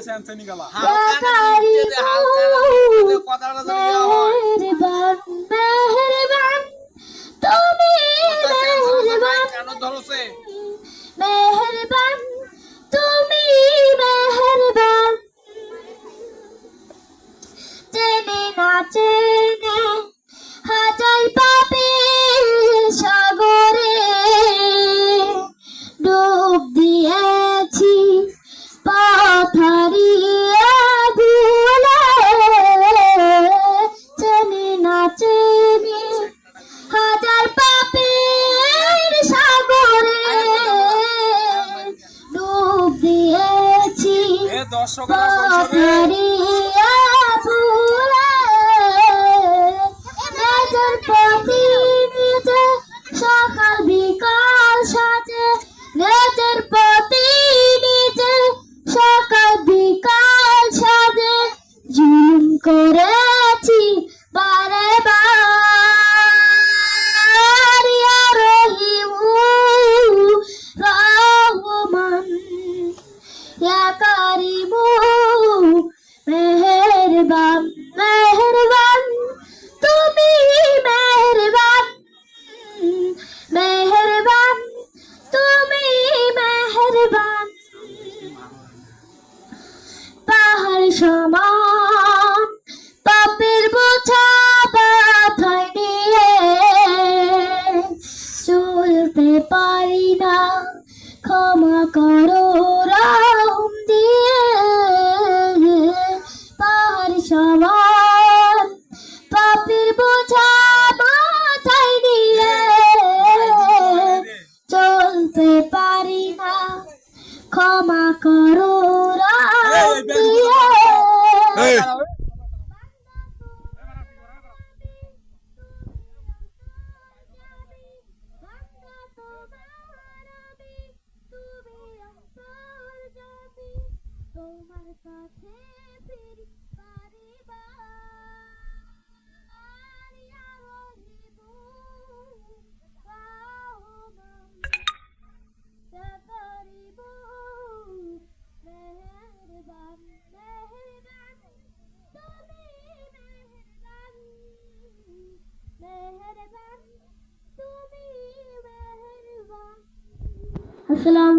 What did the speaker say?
সেন্সেনি গলা মেহেরবান মেহেরবান তুমি মেহেরবান কেন ধরছে মেহেরবান তুমি মেহেরবান চেনে না চেনে হাজার পাপের সাগরে ডুব দিয়েছি পথ হারিয়ে ভুলে চেনে না চেনে হাজার পাপের সাগরে ডুব দিয়েছি দর্শকরা পথ হারিয়ে ভুলে নিজের প্রতি নিজে সকাল বিকাল সাজে নিজের প্রতি নিজে সকাল বিকাল সাজে জুলুম করেছি বারে বার ইয়া রহিমু রহমান ইয়া কারিমু মেহেরবান মেহেরবান তুমি মেহেরবান মেহেরবান তুমি মেহেরবান পাহাড় সমান পাপের বোঝা মাথায় নিয়ে চলতে পারি না ক্ষমা করো রহম দিয়ে পাহাড় সমান পাপের বোঝা মাথায় নিয়ে চলতে পারি না ক্ষমা করো রহম দিয়ে তোমার কাছে ফিরি বারবার ইয়া রহিমু রহমান ইয়া কারিমু মেহেরবান মেহেরবান তুমি মেহেরবান মেহেরবান তুমি মেহেরবান আসসালাম